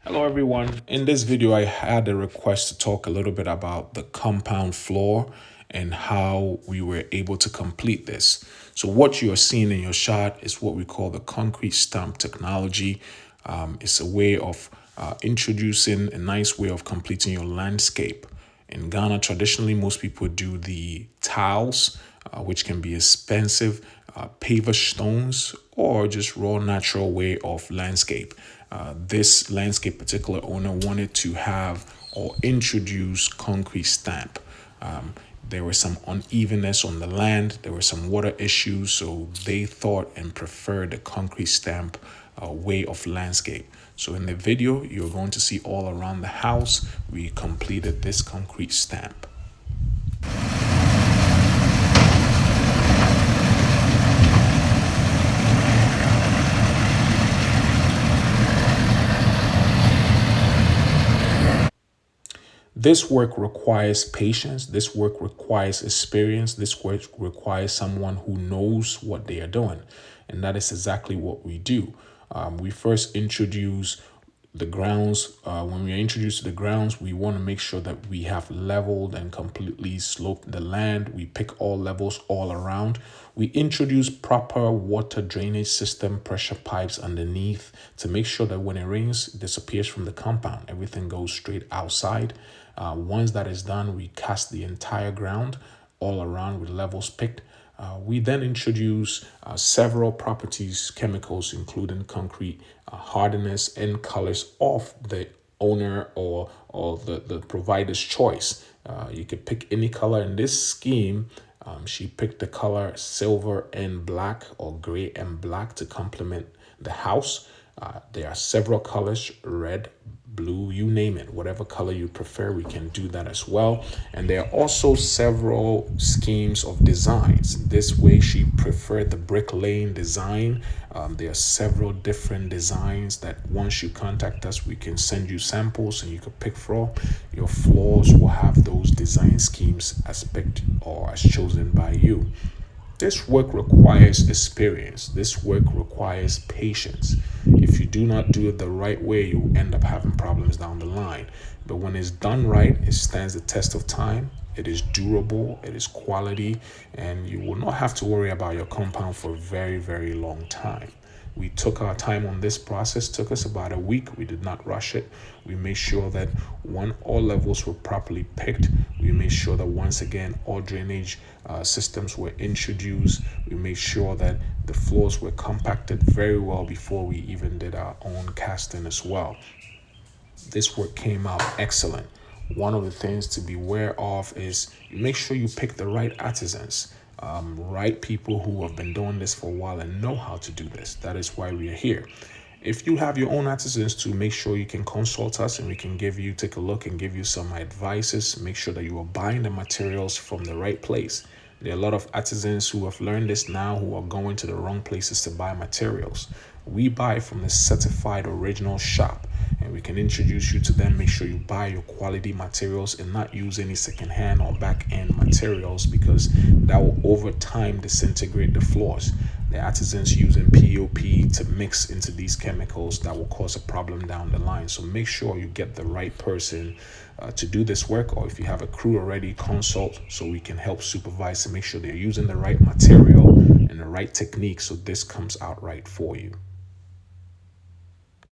Hello everyone. In this video, I had a request to talk a little bit about the compound floor and how we were able to complete this. So what you are seeing in your shot is what we call the concrete stump technology. It's a way of introducing a nice way of completing your landscape. In Ghana, traditionally, most people do the tiles, which can be expensive, paver stones, or just raw natural way of landscape. This landscape particular owner wanted to have or introduce concrete stamp. There was some unevenness on the land. There were some water issues, so they thought and preferred the concrete stamp way of landscape. So in the video, you're going to see all around the house, we completed this concrete stamp. This work requires patience. This work requires experience. This work requires someone who knows what they are doing. And that is exactly what we do. We first introduce the grounds. When we are introduced to the grounds, we want to make sure that we have leveled and completely sloped the land. We pick all levels all around. We introduce proper water drainage system, pressure pipes underneath to make sure that when it rains, it disappears from the compound. Everything goes straight outside. Once that is done, we cast the entire ground all around with levels picked. We then introduce several properties, chemicals, including concrete hardness and colors of the owner or the provider's choice. You could pick any color in this scheme. She picked the color silver and black or gray and black to complement the house. There are several colors, red, blue, you name it, whatever color you prefer, we can do that as well. And there are also several schemes of designs. This way she preferred the brick lane design. There are several different designs that once you contact us, we can send you samples and you can pick from. Your floors will have those design schemes as picked or as chosen by you. This work requires experience. This work requires patience. If you do not do it the right way, you end up having problems down the line. But when it's done right, it stands the test of time. It is durable, it is quality, and you will not have to worry about your compound for a very, very long time. We took our time on this process, took us about a week. We did not rush it. We made sure that all levels were properly picked. We made sure that once again, all drainage systems were introduced. We made sure that the floors were compacted very well before we even did our own casting as well. This work came out excellent. One of the things to be aware of is you make sure you pick the right artisans. Right people who have been doing this for a while and know how to do this. That is why we are here. If you have your own artisans to make sure you can consult us and we can take a look and give you some advices. Make sure that you are buying the materials from the right place. There are a lot of artisans who have learned this now who are going to the wrong places to buy materials. We buy from the certified original shop and we can introduce you to them. Make sure you buy your quality materials and not use any secondhand or back-end materials because that will over time disintegrate the floors. The artisans using POP to mix into these chemicals that will cause a problem down the line. So make sure you get the right person to do this work, or if you have a crew already, consult so we can help supervise and make sure they're using the right material and the right technique so this comes out right for you.